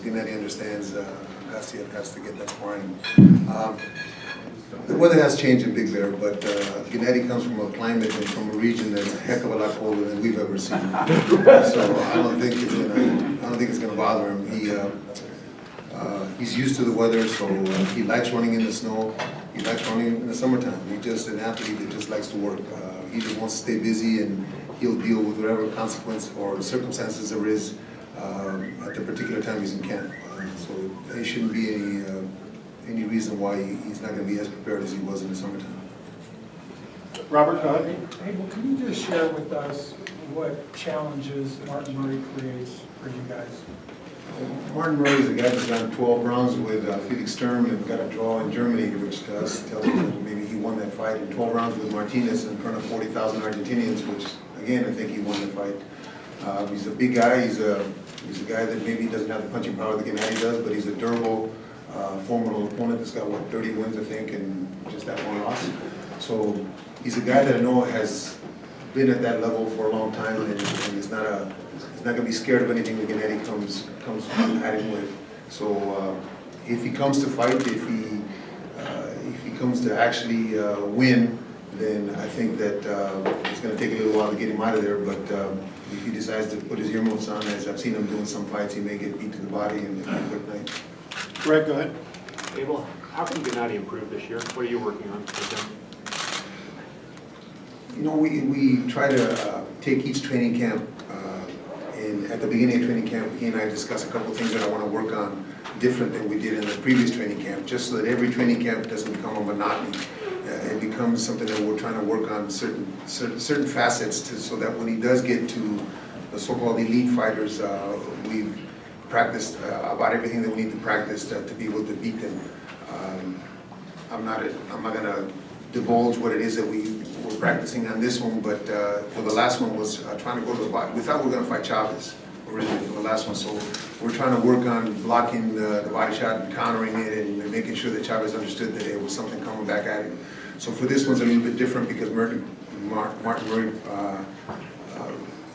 Gennady understands, Garcia has to get that sparring. The weather has changed in Big Bear, but Gennady comes from a climate and from a region that's a heck of a lot colder than we've ever seen. So I don't think it's gonna bother him. He's used to the weather, so he likes running in the snow. He likes running in the summertime. He's just an athlete that just likes to work. He just wants to stay busy, and he'll deal with whatever consequence or circumstances there is at the particular time he's in camp. So there shouldn't be any reason why he's not going to be as prepared as he was in the summertime. Robert, go ahead. Abel, can you just share with us what challenges Martin Murray creates for you guys? Martin Murray is a guy that's done 12 rounds with Felix Sturm and got a draw in Germany, which to us tells us that maybe he won that fight, in 12 rounds with Martinez in front of 40,000 Argentinians, which again, I think he won the fight. He's a big guy. He's a guy that maybe doesn't have the punching power that Gennady does, but he's a durable, formidable opponent that's got, what, 30 wins, I think, and just that one loss. So he's a guy that I know has been at that level for a long time, and he's not going to be scared of anything that Gennady comes at him with. So if he comes to fight, if he comes to actually win, then I think that it's going to take a little while to get him out of there. But if he decides to put his earmuffs on, as I've seen him doing some fights, he may get beat to the body and have a quick night. Greg, go ahead. Abel, how can Gennady improve this year? What are you working on with him? You know, we try to take each training camp, and at the beginning of training camp, he and I discuss a couple of things that I want to work on different than we did in the previous training camp, just so that every training camp doesn't become a monotony. It becomes something that we're trying to work on certain facets so that when he does get to the so-called elite fighters, we've practiced about everything that we need to practice to be able to beat them. I'm not going to divulge what it is that we were practicing on this one, but for the last one was trying to go to the body. We thought we were going to fight Chavez originally for the last one, so we're trying to work on blocking the body shot and countering it and making sure that Chavez understood that it was something coming back at him. So for this one's a little bit different because Martin Murray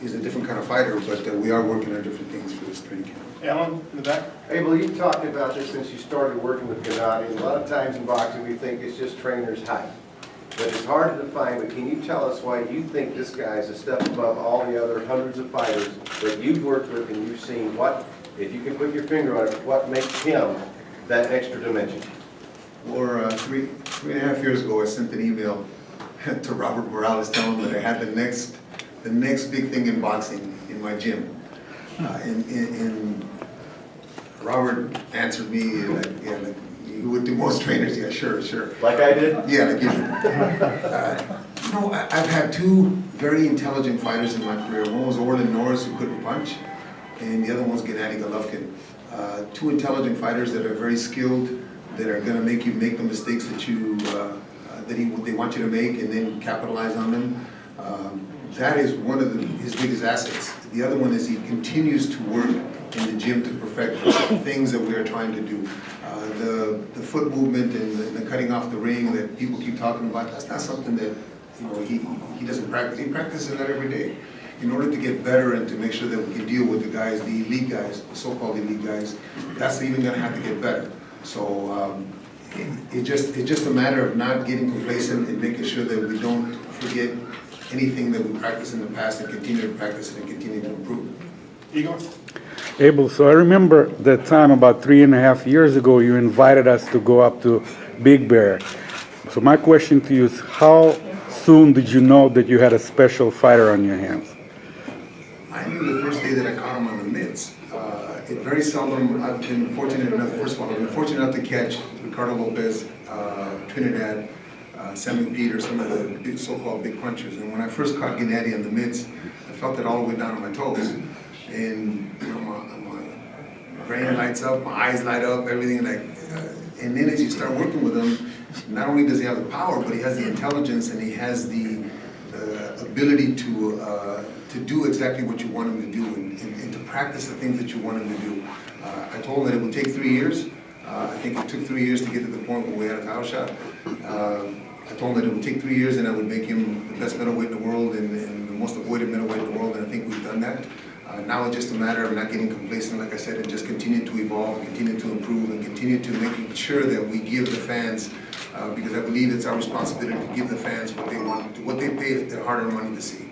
is a different kind of fighter, but we are working on different things for this training camp. Alan, in the back. Abel, you talked about this since you started working with Gennady. A lot of times in boxing we think it's just trainer's height. But it's hard to define, but can you tell us why you think this guy is a step above all the other hundreds of fighters that you've worked with and you've seen? What, if you can put your finger on it, what makes him that extra dimension? Or three and a half years ago, I sent an email to Robert Morales telling him that I had the next big thing in boxing in my gym. And Robert answered me like, yeah, like you would do most trainers. Yeah, sure. Like I did? Yeah, like you did. You know, I've had two very intelligent fighters in my career. One was Orlin Norris, who couldn't punch, and the other one's Gennady Golovkin. Two intelligent fighters that are very skilled, that are going to make you make the mistakes that they want you to make, and then capitalize on them. That is one of his biggest assets. The other one is he continues to work in the gym to perfect the things that we are trying to do. The foot movement and the cutting off the ring that people keep talking about, that's not something that he doesn't practice. He practices that every day. In order to get better and to make sure that we can deal with the guys, the elite guys, the so-called elite guys, that's even going to have to get better. So it's just a matter of not getting complacent and making sure that we don't forget anything that we practiced in the past and continue to practice it and continue to improve. Igor? Abel, so I remember that time about 3.5 years ago, you invited us to go up to Big Bear. So my question to you is, how soon did you know that you had a special fighter on your hands? I knew the first day that I caught him on the mitts. It very seldom, I've been fortunate enough, first of all, I've been fortunate enough to catch Ricardo Lopez, Trinidad, Sammy Peter, some of the big, so-called big punchers. And when I first caught Gennady on the mitts, I felt it all the way down to my toes. And you know, my brain lights up, my eyes light up, everything. And then as you start working with him, not only does he have the power, but he has the intelligence and he has the ability to do exactly what you want him to do and to practice the things that you want him to do. I told him that it would take 3 years. I think it took 3 years to get to the point where we had a title shot. I told him that it would take 3 years and I would make him the best middleweight in the world and the most avoided middleweight in the world, and I think we've done that. Now it's just a matter of not getting complacent, like I said, and just continue to evolve and continue to improve and continue to making sure that we give the fans, because I believe it's our responsibility to give the fans what they want, what they pay their hard-earned money to see.